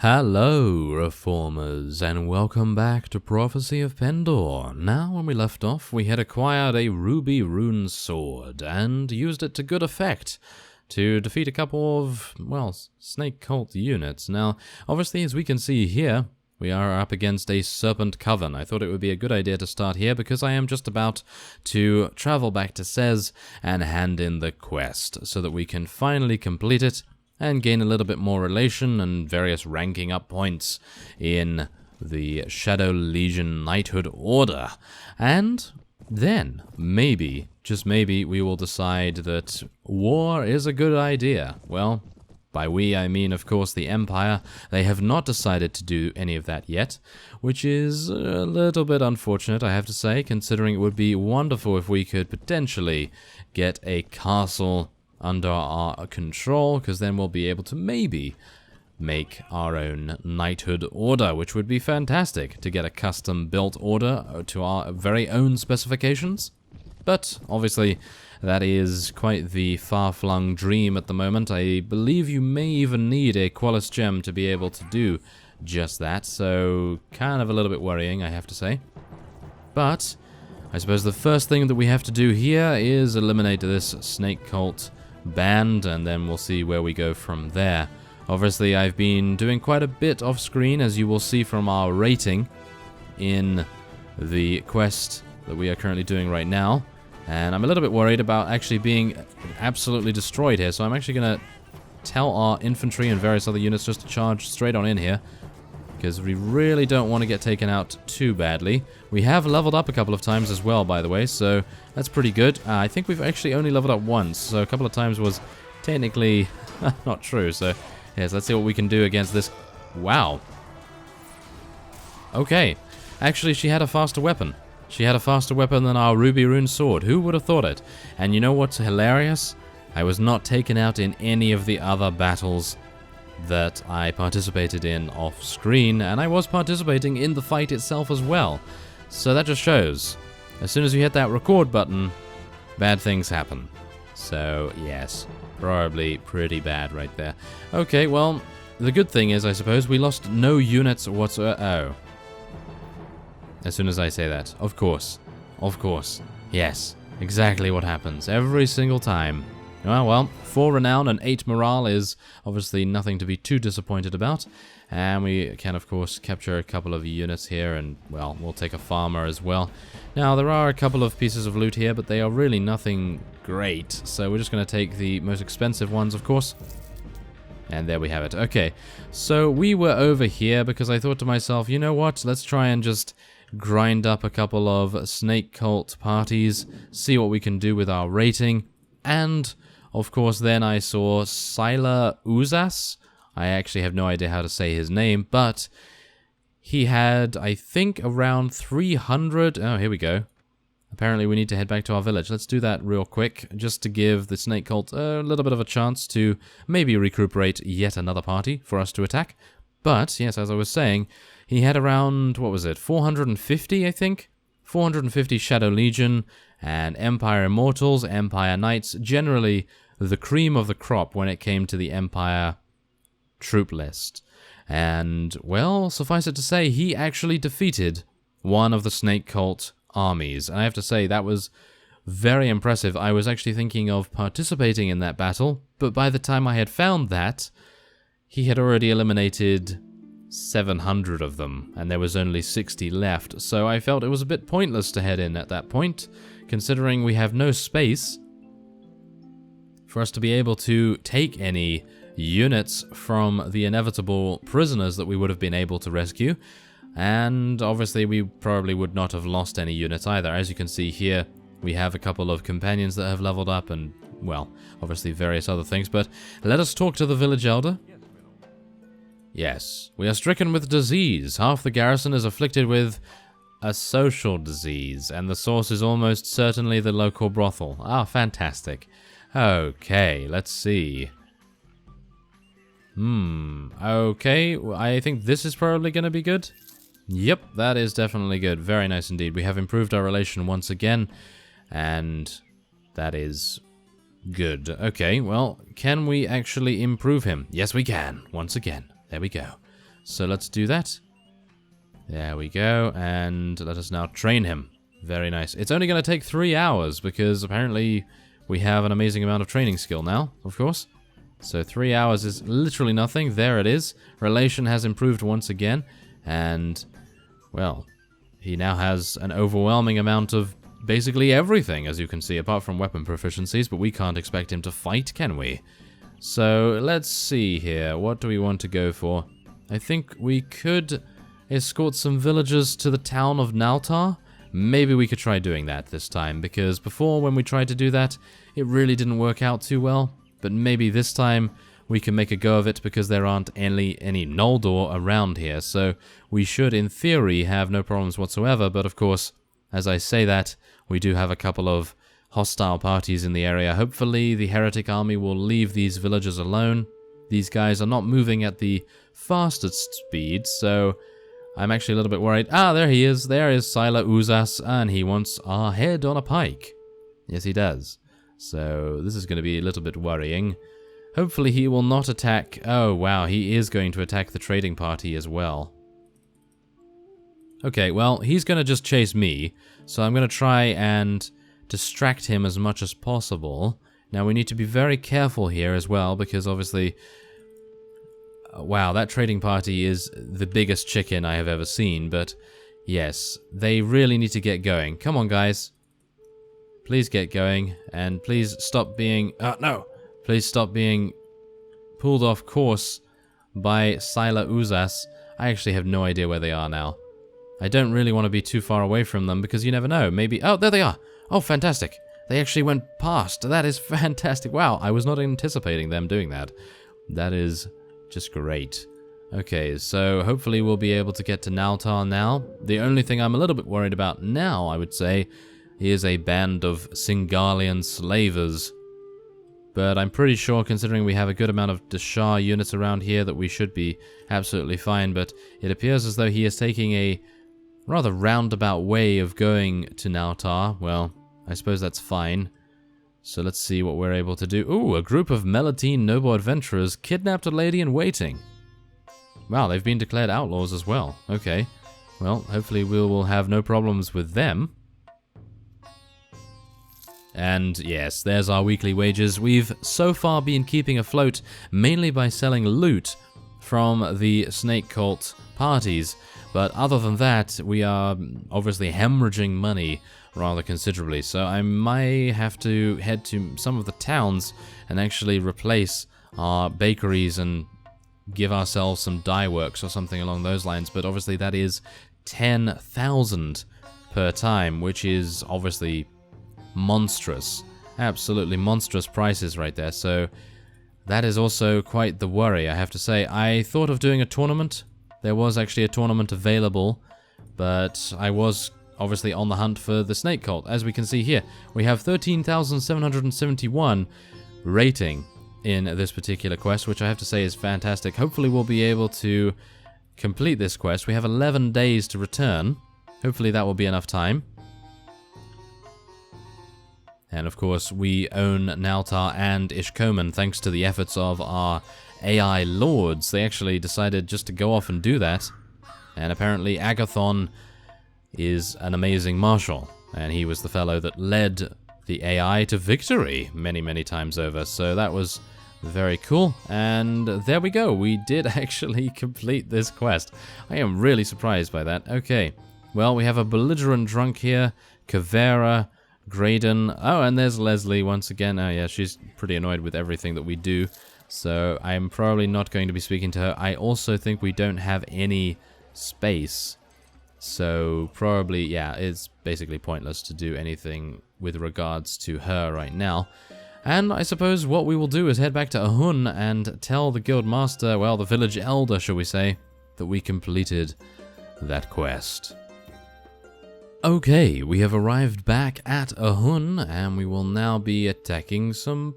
Hello, Reformers, and welcome back to Prophecy of Pendor. Now, when we left off, we had acquired a ruby rune sword, and used it to good effect to defeat a couple of, well, snake cult units. Now, obviously, as we can see here, we are up against a serpent coven. I thought it would be a good idea to start here, because I am just about to travel back to Sez and hand in the quest, so that we can finally complete it, and gain a little bit more relation and various ranking up points in the Shadow Legion Knighthood Order. And then, maybe, just maybe, we will decide that war is a good idea. Well, by we I mean, of course, the Empire. They have not decided to do any of that yet, which is a little bit unfortunate, I have to say, considering it would be wonderful if we could potentially get a castle under our control, because then we'll be able to maybe make our own knighthood order, which would be fantastic, to get a custom built order to our very own specifications. But obviously that is quite the far-flung dream at the moment. I believe you may even need a Qualis gem to be able to do just that, so kind of a little bit worrying, I have to say. But I suppose the first thing that we have to do here is eliminate this snake cult band, and then we'll see where we go from there. Obviously, I've been doing quite a bit off screen, as you will see from our rating in the quest that we are currently doing right now, and I'm a little bit worried about actually being absolutely destroyed here, so I'm actually going to tell our infantry and various other units just to charge straight on in here, because we really don't want to get taken out too badly. We have leveled up a couple of times as well, by the way, so that's pretty good. I think we've actually only leveled up once, so a couple of times was technically not true. So, yes, let's see what we can do against this. Wow. Okay. Actually, she had a faster weapon. She had a faster weapon than our ruby rune sword. Who would have thought it? And you know what's hilarious? I was not taken out in any of the other battles that I participated in off screen, and I was participating in the fight itself as well. So that just shows, as soon as you hit that record button, bad things happen. So yes, probably pretty bad right there. Okay, well, the good thing is, I suppose, we lost no units whatsoever. Oh. As soon as I say that, of course, yes, exactly what happens every single time. Well, 4 renown and 8 morale is obviously nothing to be too disappointed about. And we can, of course, capture a couple of units here, and, well, we'll take a farmer as well. Now, there are a couple of pieces of loot here, but they are really nothing great. So we're just going to take the most expensive ones, of course. And there we have it. Okay, so we were over here because I thought to myself, you know what, let's try and just grind up a couple of snake cult parties, see what we can do with our rating, and of course, then I saw Sila Uzas. I actually have no idea how to say his name, but he had, I think, around 300... Oh, here we go. Apparently, we need to head back to our village. Let's do that real quick, just to give the snake cult a little bit of a chance to maybe recuperate yet another party for us to attack. But, yes, as I was saying, he had around, what was it, 450, I think? 450 Shadow Legion and Empire Immortals, Empire Knights, generally the cream of the crop when it came to the Empire troop list. And, well, suffice it to say, he actually defeated one of the Snake Cult armies. And I have to say, that was very impressive. I was actually thinking of participating in that battle, but by the time I had found that, he had already eliminated 700 of them, and there was only 60 left, so I felt it was a bit pointless to head in at that point, considering we have no space for us to be able to take any units from the inevitable prisoners that we would have been able to rescue, and obviously we probably would not have lost any units either. As you can see here, we have a couple of companions that have leveled up, and, well, obviously various other things, but let us talk to the village elder. Yes, we are stricken with disease. Half the garrison is afflicted with a social disease, and the source is almost certainly the local brothel. Ah, fantastic. Okay, let's see. Okay, I think this is probably going to be good. Yep, that is definitely good. Very nice indeed. We have improved our relation once again, and that is good. Okay, well, can we actually improve him? Yes, we can. Once again. There we go. So let's do that. There we go, and let us now train him. Very nice. It's only going to take 3 hours, because apparently we have an amazing amount of training skill now, of course. So 3 hours is literally nothing. There it is. Relation has improved once again, and, well, he now has an overwhelming amount of basically everything, as you can see, apart from weapon proficiencies, but we can't expect him to fight, can we? So, let's see here. What do we want to go for? I think we could escort some villagers to the town of Naltar. Maybe we could try doing that this time, because before, when we tried to do that, it really didn't work out too well. But maybe this time we can make a go of it, because there aren't any Noldor around here. So we should, in theory, have no problems whatsoever. But of course, as I say that, we do have a couple of hostile parties in the area. Hopefully the heretic army will leave these villagers alone. These guys are not moving at the fastest speed, so I'm actually a little bit worried. Ah, there he is. There is Sila Uzas, and he wants our head on a pike. Yes, he does. So this is going to be a little bit worrying. Hopefully he will not attack... Oh, wow, he is going to attack the trading party as well. Okay, well, he's going to just chase me, so I'm going to try and distract him as much as possible. Now, we need to be very careful here as well, because obviously... Wow, that trading party is the biggest chicken I have ever seen, but yes, they really need to get going. Come on, guys. Please get going, and please stop being... no! Please stop being pulled off course by Sila Uzas. I actually have no idea where they are now. I don't really want to be too far away from them, because you never know. Maybe... Oh, there they are! Oh, fantastic! They actually went past. That is fantastic. Wow, I was not anticipating them doing that. That is just great. Okay, so hopefully we'll be able to get to Naltar now. The only thing I'm a little bit worried about now, I would say, is a band of Singalian slavers. But I'm pretty sure, considering we have a good amount of Dashar units around here, that we should be absolutely fine. But it appears as though he is taking a rather roundabout way of going to Naltar. Well, I suppose that's fine. So let's see what we're able to do. Ooh, a group of Melatine noble adventurers kidnapped a lady in waiting. Wow, they've been declared outlaws as well. Okay. Well, hopefully we will have no problems with them. And yes, there's our weekly wages. We've so far been keeping afloat mainly by selling loot from the snake cult parties. But other than that, we are obviously hemorrhaging money rather considerably. So I might have to head to some of the towns and actually replace our bakeries and give ourselves some dye works or something along those lines. But obviously that is 10,000 per time, which is obviously monstrous. Absolutely monstrous prices right there. So that is also quite the worry, I have to say. I thought of doing a tournament. There was actually a tournament available, but I was obviously on the hunt for the snake cult. As we can see here, we have 13,771 rating in this particular quest, which I have to say is fantastic. Hopefully we'll be able to complete this quest. We have 11 days to return. Hopefully that will be enough time. And of course, we own Naltar and Ishkomen thanks to the efforts of our AI lords. They actually decided just to go off and do that. And apparently Agathon is an amazing marshal. And he was the fellow that led the AI to victory many, many times over. So that was very cool. And there we go. We did actually complete this quest. I am really surprised by that. Okay. Well, we have a belligerent drunk here. Kavera, Graydon. Oh, and there's Leslie once again. Oh, yeah, she's pretty annoyed with everything that we do. So I'm probably not going to be speaking to her. I also think we don't have any space. So probably, yeah, it's basically pointless to do anything with regards to her right now. And I suppose what we will do is head back to Ahun and tell the guild master, well, the village elder, shall we say, that we completed that quest. Okay, we have arrived back at Ahun, and we will now be attacking some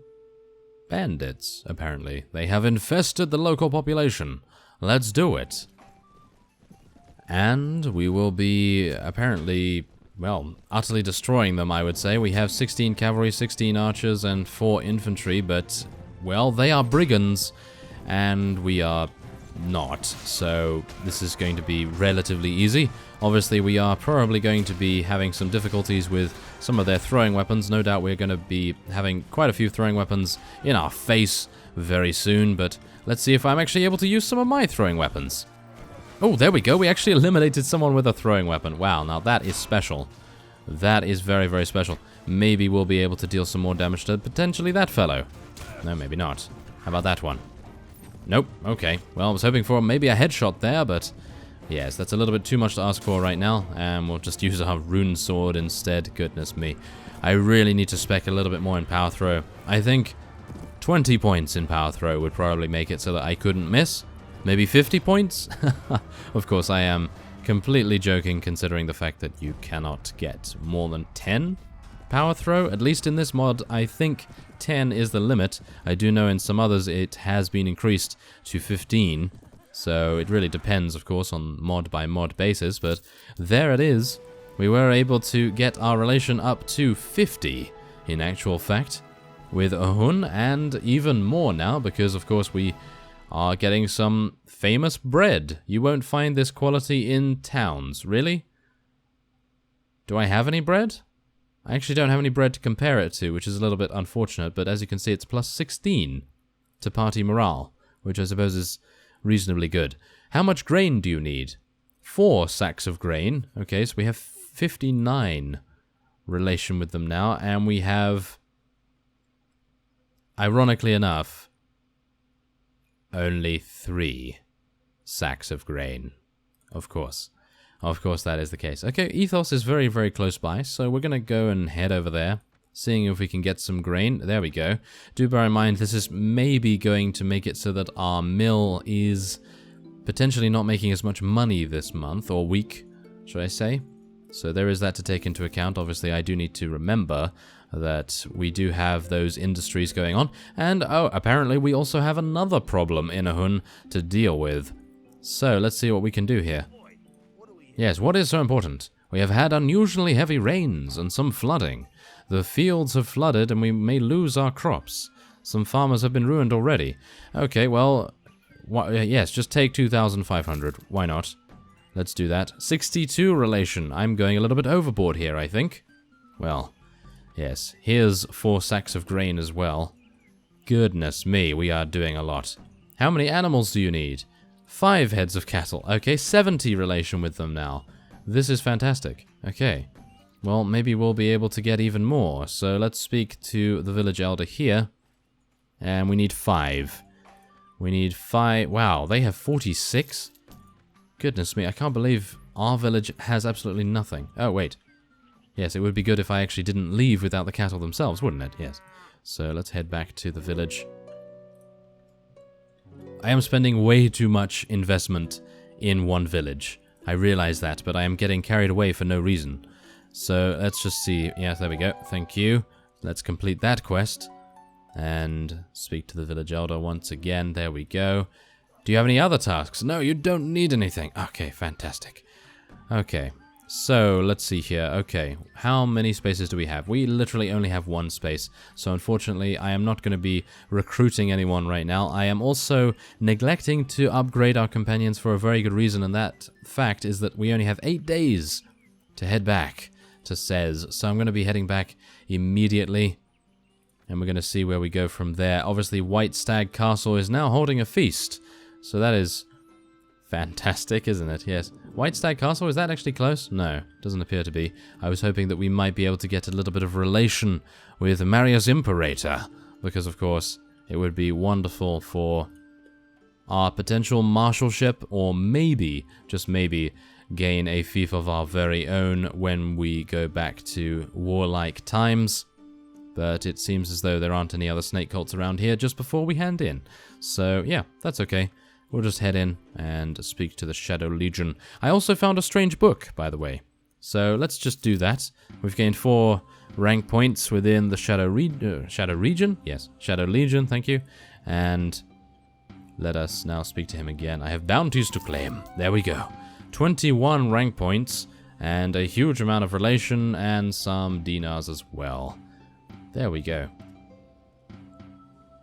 bandits, apparently. They have infested the local population. Let's do it. And we will be, apparently, well, utterly destroying them, I would say. We have 16 cavalry, 16 archers, and 4 infantry, but, well, they are brigands, and we are not. So this is going to be relatively easy. Obviously, we are probably going to be having some difficulties with some of their throwing weapons. No doubt we're going to be having quite a few throwing weapons in our face very soon, but let's see if I'm actually able to use some of my throwing weapons. Oh, there we go. We actually eliminated someone with a throwing weapon. Wow, now that is special. That is very, very special. Maybe we'll be able to deal some more damage to potentially that fellow. No, maybe not. How about that one? Nope. Okay. Well, I was hoping for maybe a headshot there, but yes, that's a little bit too much to ask for right now, and we'll just use our rune sword instead. Goodness me. I really need to spec a little bit more in power throw. I think 20 points in power throw would probably make it so that I couldn't miss. Maybe 50 points? Of course, I am completely joking, considering the fact that you cannot get more than 10 power throw. At least in this mod, I think 10 is the limit. I do know in some others it has been increased to 15. So it really depends, of course, on mod by mod basis. But there it is. We were able to get our relation up to 50 in actual fact with Ahun, and even more now because, of course, we are getting some famous bread. You won't find this quality in towns. Really? Do I have any bread? I actually don't have any bread to compare it to, which is a little bit unfortunate, but as you can see, it's plus 16 to party morale, which I suppose is reasonably good. How much grain do you need? 4 sacks of grain. Okay, so we have 59 relation with them now, and we have, ironically enough, only 3 sacks of grain. Of course. Of course that is the case. Okay, Ethos is very, very close by, so we're going to go and head over there, seeing if we can get some grain. There we go. Do bear in mind, this is maybe going to make it so that our mill is potentially not making as much money this month, or week, should I say. So there is that to take into account. Obviously, I do need to remember that we do have those industries going on. And, oh, apparently we also have another problem in Ahun to deal with. So, let's see what we can do here. Yes, what is so important? We have had unusually heavy rains and some flooding. The fields have flooded and we may lose our crops. Some farmers have been ruined already. Okay, well, yes, just take 2,500. Why not? Let's do that. 62 relation. I'm going a little bit overboard here, I think. Well, yes, here's 4 sacks of grain as well. Goodness me, we are doing a lot. How many animals do you need? 5 heads of cattle. Okay, 70 relation with them now. This is fantastic. Okay. Well, maybe we'll be able to get even more. So let's speak to the village elder here. And we need 5. We need 5. Wow, they have 46? Goodness me, I can't believe our village has absolutely nothing. Oh, wait. Yes, it would be good if I actually didn't leave without the cattle themselves, wouldn't it? Yes. So let's head back to the village. I am spending way too much investment in one village. I realize that, but I am getting carried away for no reason. So let's just see. Yes, there we go. Thank you. Let's complete that quest. And speak to the village elder once again. There we go. Do you have any other tasks? No, you don't need anything. Okay, fantastic. Okay, so let's see here. Okay, how many spaces do we have? We literally only have 1 space. So unfortunately, I am not going to be recruiting anyone right now. I am also neglecting to upgrade our companions for a very good reason. And that fact is that we only have 8 days to head back to Sez. So I'm going to be heading back immediately. And we're going to see where we go from there. Obviously, White Stag Castle is now holding a feast. So that is fantastic, isn't it? Yes. White Stag Castle, is that actually close? No, doesn't appear to be. I was hoping that we might be able to get a little bit of relation with Marius Imperator. Because, of course, it would be wonderful for our potential marshalship, or maybe, just maybe, gain a fief of our very own when we go back to warlike times. But it seems as though there aren't any other snake cults around here just before we hand in. So, yeah, that's okay. We'll just head in and speak to the Shadow Legion. I also found a strange book, by the way. So let's just do that. We've gained 4 rank points within the Shadow Region. Yes, Shadow Legion, thank you. And let us now speak to him again. I have bounties to claim. There we go. 21 rank points and a huge amount of relation and some dinars as well. There we go.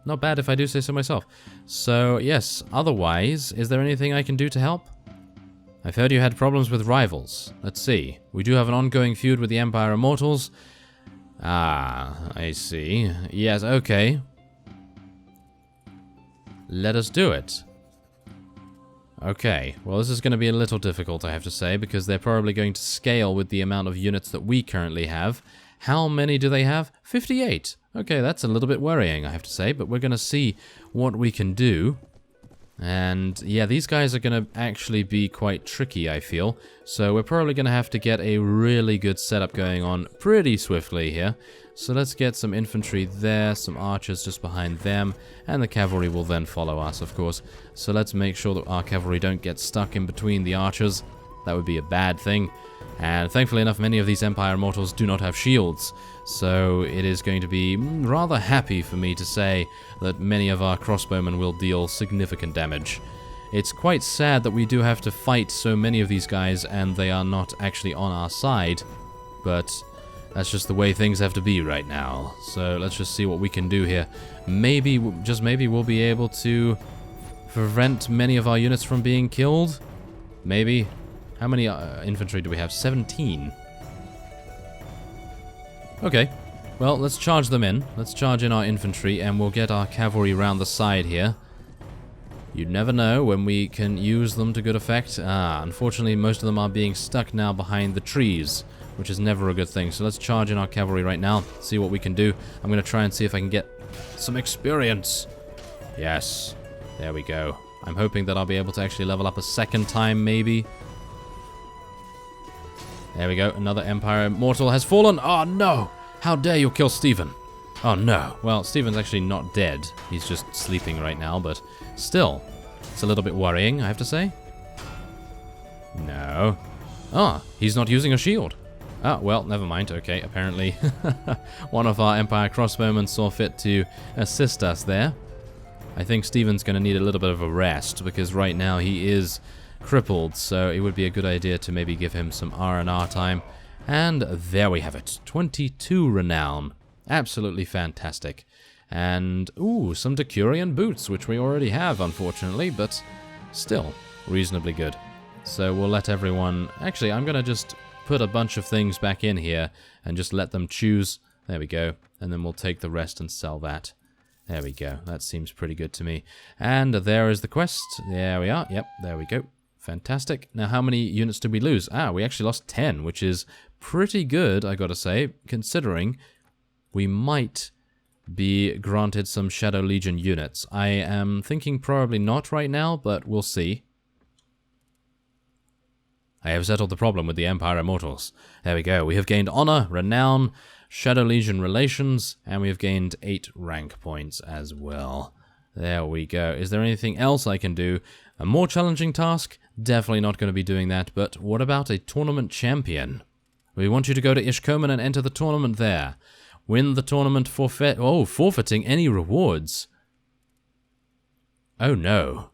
Not bad if I do say so myself. So, yes, otherwise, is there anything I can do to help? I've heard you had problems with rivals. Let's see. We do have an ongoing feud with the Empire Immortals. Ah, I see. Yes, okay. Let us do it. Okay, well this is going to be a little difficult, I have to say, because they're probably going to scale with the amount of units that we currently have. How many do they have? 58. Okay, that's a little bit worrying, I have to say, but we're going to see what we can do. And yeah, these guys are going to actually be quite tricky, I feel. So we're probably going to have to get a really good setup going on pretty swiftly here. So let's get some infantry there, some archers just behind them, and the cavalry will then follow us, of course. So let's make sure that our cavalry don't get stuck in between the archers. That would be a bad thing. And thankfully enough, many of these Empire Immortals do not have shields. So it is going to be rather happy for me to say that many of our crossbowmen will deal significant damage. It's quite sad that we do have to fight so many of these guys and they are not actually on our side. But that's just the way things have to be right now. So let's just see what we can do here. Maybe, just maybe, we'll be able to prevent many of our units from being killed. Maybe. How many infantry do we have? 17. Okay. Well, let's charge them in. Let's charge in our infantry and we'll get our cavalry round the side here. You never know when we can use them to good effect. Unfortunately, most of them are being stuck now behind the trees, which is never a good thing. So let's charge in our cavalry right now, see what we can do. I'm going to try and see if I can get some experience. Yes, there we go. I'm hoping that I'll be able to actually level up a second time, maybe. There we go, another Empire Immortal has fallen. Oh no, how dare you kill Stephen. Oh no, well, Stephen's actually not dead. He's just sleeping right now, but still, it's a little bit worrying, I have to say. No. Ah, he's not using a shield. Ah, well, never mind. Okay, apparently one of our Empire crossbowmen saw fit to assist us there. I think Stephen's going to need a little bit of a rest, because right now he is crippled, so it would be a good idea to maybe give him some R&R time. And there we have it. 22 renown. Absolutely fantastic. And, ooh, some Decurion boots, which we already have, unfortunately, but still reasonably good. So we'll let everyone... Actually, I'm going to just put a bunch of things back in here and just let them choose. There we go. And then we'll take the rest and sell that. There we go. That seems pretty good to me. And there is the quest. There we are. Yep, there we go. Fantastic. Now, how many units did we lose? Ah, we actually lost 10, which is pretty good, I gotta say, considering we might be granted some Shadow Legion units. I am thinking probably not right now, but we'll see. I have settled the problem with the Empire Immortals. There we go. We have gained honor, renown, Shadow Legion relations, and we have gained 8 rank points as well. There we go. Is there anything else I can do? A more challenging task? Definitely not going to be doing that, but what about a tournament champion? We want you to go to Ishkomen and enter the tournament there. Win the tournament forfeiting any rewards. Oh no.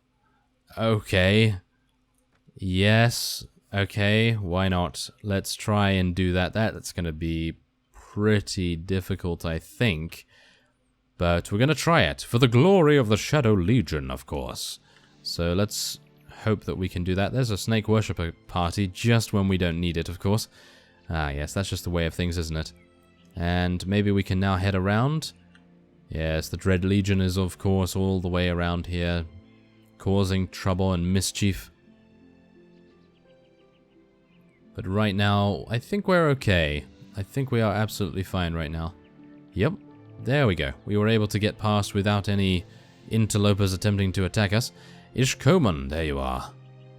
Okay. Yes. Okay, why not? Let's try and do that. That's going to be pretty difficult, I think. But we're going to try it. For the glory of the Shadow Legion, of course. So let's hope that we can do that. There's a Snake Worshipper party just when we don't need it, of course. Ah, yes, that's just the way of things, isn't it? And maybe we can now head around. Yes, the Dread Legion is, of course, all the way around here, causing trouble and mischief. But right now, I think we're okay. I think we are absolutely fine right now. Yep, there we go. We were able to get past without any interlopers attempting to attack us. Ishkomen, there you are.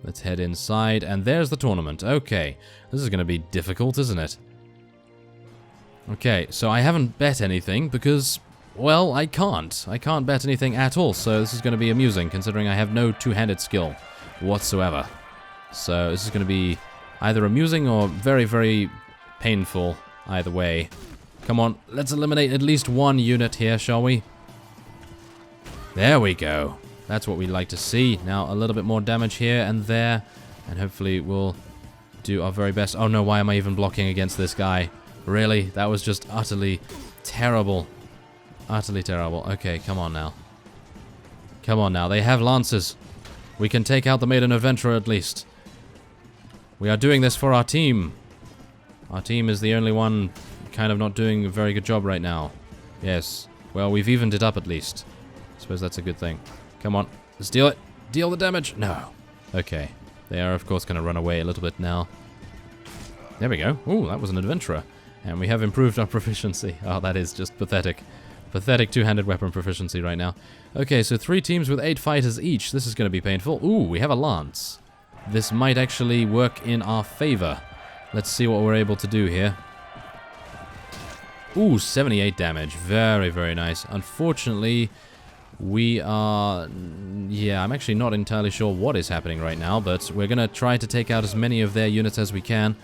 Let's head inside, and there's the tournament. Okay, this is going to be difficult, isn't it? Okay, so I haven't bet anything because, well, I can't. I can't bet anything at all, so this is going to be amusing, considering I have no two-handed skill whatsoever. So this is going to be either amusing or very, very painful, either way. Come on, let's eliminate at least one unit here, shall we? There we go. That's what we'd like to see. Now, a little bit more damage here and there, and hopefully we'll do our very best. Oh no, why am I even blocking against this guy? Really? That was just utterly terrible. Utterly terrible. Okay, come on now. Come on now, they have lances. We can take out the maiden adventurer at least. We are doing this for our team. Our team is the only one kind of not doing a very good job right now. Yes. Well, we've evened it up at least. I suppose that's a good thing. Come on. Let's deal it. Deal the damage. No. Okay. They are, of course, going to run away a little bit now. There we go. Ooh, that was an adventurer. And we have improved our proficiency. Oh, that is just pathetic. Pathetic two-handed weapon proficiency right now. Okay, so 3 teams with 8 fighters each. This is going to be painful. Ooh, we have a lance. This might actually work in our favor. Let's see what we're able to do here. Ooh, 78 damage. Very, very nice. Unfortunately, we are... Yeah, I'm actually not entirely sure what is happening right now, but we're going to try to take out as many of their units as we can.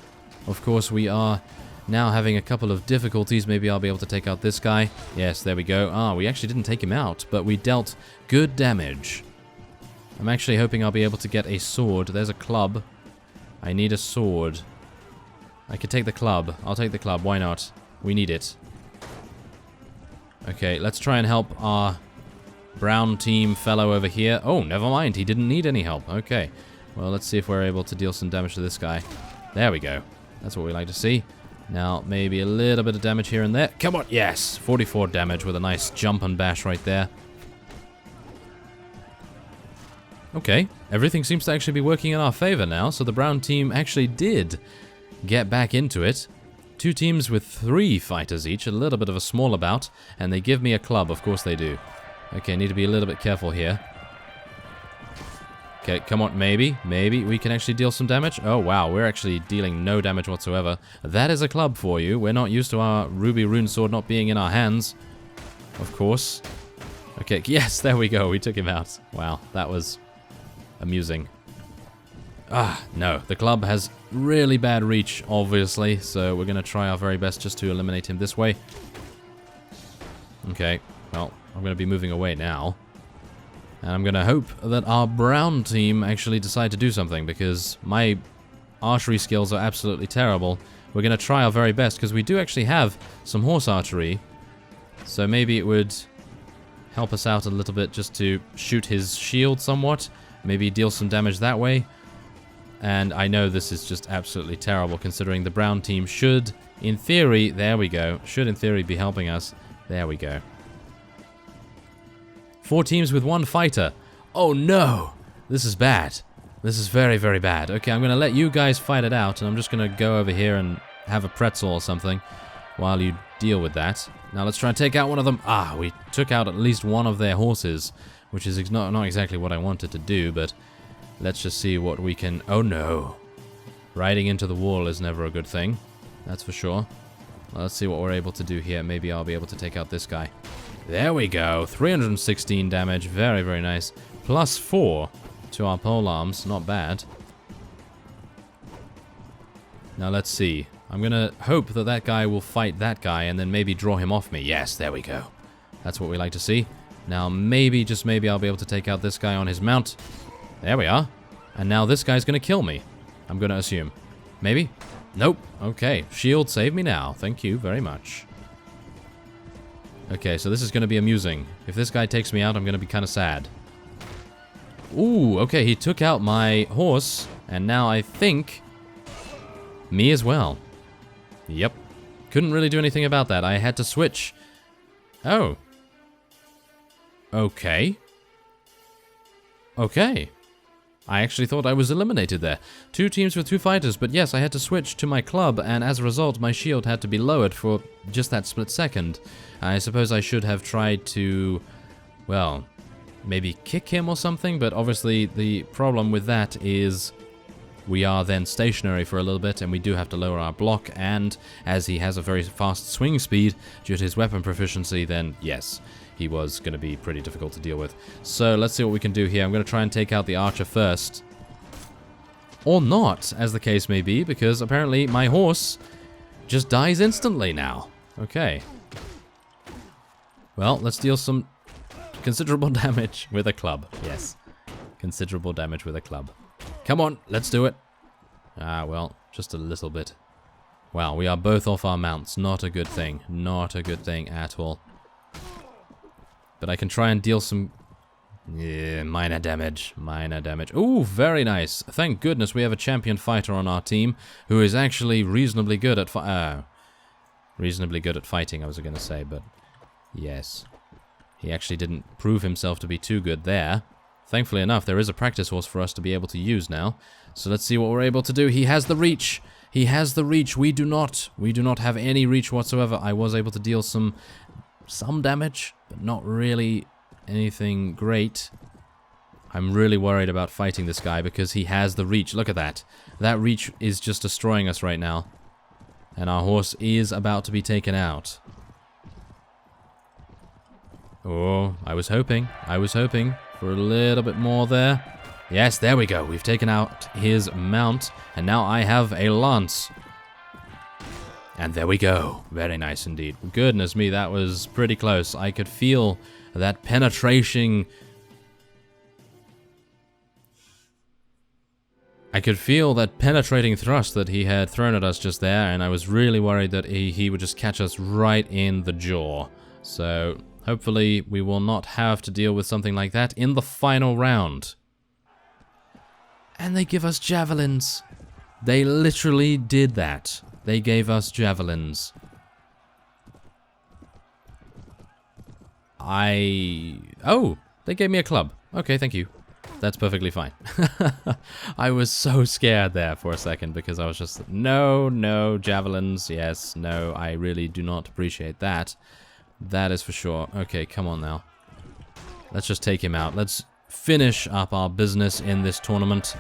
Of course, we are now having a couple of difficulties. Maybe I'll be able to take out this guy. Yes, there we go. Ah, we actually didn't take him out, but we dealt good damage. I'm actually hoping I'll be able to get a sword. There's a club. I need a sword. I could take the club. I'll take the club. Why not? We need it. Okay, let's try and help our brown team fellow over here. Oh, never mind. He didn't need any help. Okay. Well, let's see if we're able to deal some damage to this guy. There we go. That's what we like to see. Now, maybe a little bit of damage here and there. Come on. Yes. 44 damage with a nice jump and bash right there. Okay. Everything seems to actually be working in our favor now. So the brown team actually did get back into it. 2 teams with 3 fighters each, a little bit of a smaller bout, and they give me a club, of course they do. Okay, need to be a little bit careful here. Okay, come on, maybe we can actually deal some damage. Oh wow, we're actually dealing no damage whatsoever. That is a club for you. We're not used to our ruby rune sword not being in our hands. Of course. Okay, yes, there we go, we took him out. Wow, that was amusing. Ah, no, the club has really bad reach, obviously, so we're going to try our very best just to eliminate him this way. Okay, well, I'm going to be moving away now. And I'm going to hope that our brown team actually decide to do something, because my archery skills are absolutely terrible. We're going to try our very best, because we do actually have some horse archery, so maybe it would help us out a little bit just to shoot his shield somewhat, maybe deal some damage that way. And I know this is just absolutely terrible, considering the brown team should, in theory, there we go, should in theory be helping us. There we go. 4 teams with 1 fighter. Oh no! This is bad. This is very, very bad. Okay, I'm going to let you guys fight it out, and I'm just going to go over here and have a pretzel or something while you deal with that. Now let's try and take out one of them. Ah, we took out at least one of their horses, which is not exactly what I wanted to do, but... Let's just see what we can... Oh no. Riding into the wall is never a good thing. That's for sure. Well, let's see what we're able to do here. Maybe I'll be able to take out this guy. There we go. 316 damage. Very, very nice. Plus 4 to our polearms. Not bad. Now let's see. I'm going to hope that that guy will fight that guy and then maybe draw him off me. Yes, there we go. That's what we like to see. Now maybe, just maybe, I'll be able to take out this guy on his mount. There we are. And now this guy's going to kill me. I'm going to assume. Maybe? Nope. Okay. Shield, save me now. Thank you very much. Okay, so this is going to be amusing. If this guy takes me out, I'm going to be kind of sad. Ooh, okay. He took out my horse. And now I think... me as well. Yep. Couldn't really do anything about that. I had to switch. Oh. Okay. Okay. I actually thought I was eliminated there. 2 teams with 2 fighters, but yes, I had to switch to my club, and as a result, my shield had to be lowered for just that split second. I suppose I should have tried to, well, maybe kick him or something, but obviously the problem with that is we are then stationary for a little bit, and we do have to lower our block, and as he has a very fast swing speed due to his weapon proficiency, then yes, he was going to be pretty difficult to deal with. So let's see what we can do here. I'm going to try and take out the archer first. Or not, as the case may be, because apparently my horse just dies instantly now. Okay. Well, let's deal some considerable damage with a club. Yes. Considerable damage with a club. Come on, let's do it. Ah, well, just a little bit. Wow, we are both off our mounts. Not a good thing. Not a good thing at all. But I can try and deal some Yeah, minor damage, minor damage. Ooh, very nice. Thank goodness we have a champion fighter on our team who is actually reasonably good at reasonably good at fighting, I was going to say, but yes. He actually didn't prove himself to be too good there. Thankfully enough, there is a practice horse for us to be able to use now. So let's see what we're able to do. He has the reach. He has the reach. We do not. We do not have any reach whatsoever. I was able to deal some damage, but not really anything great. I'm really worried about fighting this guy because he has the reach. Look at that. That reach is just destroying us right now. And our horse is about to be taken out. Oh, I was hoping for a little bit more there. Yes, there we go. We've taken out his mount, and now I have a lance. And there we go. Very nice indeed. Goodness me, that was pretty close. I could feel that penetration. I could feel that penetrating thrust that he had thrown at us just there, and I was really worried that he would just catch us right in the jaw. So hopefully we will not have to deal with something like that in the final round. And they give us javelins. They literally did that. They gave us javelins. Oh, they gave me a club. Okay, thank you. That's perfectly fine. I was so scared there for a second because I was just, no, javelins, yes, no, I really do not appreciate that. That is for sure. Okay, come on now. Let's just take him out. Let's finish up our business in this tournament.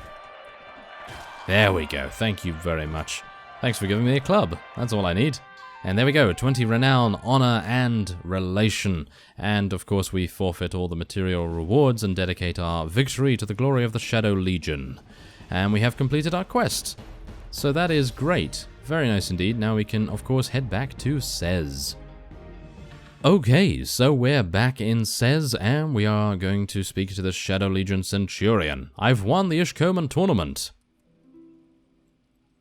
There we go. Thank you very much. Thanks for giving me a club. That's all I need. And there we go, 20 renown, honor, and relation. And of course we forfeit all the material rewards and dedicate our victory to the glory of the Shadow Legion. And we have completed our quest. So that is great. Very nice indeed. Now we can, of course, head back to Sez. Okay, so we're back in Sez, and we are going to speak to the Shadow Legion Centurion. I've won the Ishkoman tournament.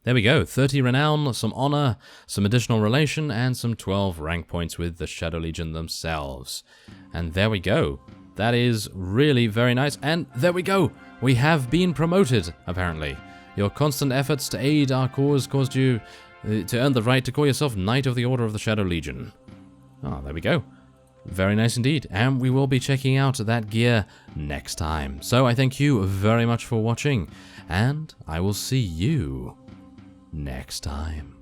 There we go, 30 renown, some honor, some additional relation, and some 12 rank points with the Shadow Legion themselves. And there we go. That is really very nice. And there we go. We have been promoted, apparently. Your constant efforts to aid our cause caused you to earn the right to call yourself Knight of the Order of the Shadow Legion. Oh, there we go. Very nice indeed. And we will be checking out that gear next time. So I thank you very much for watching, and I will see you next time.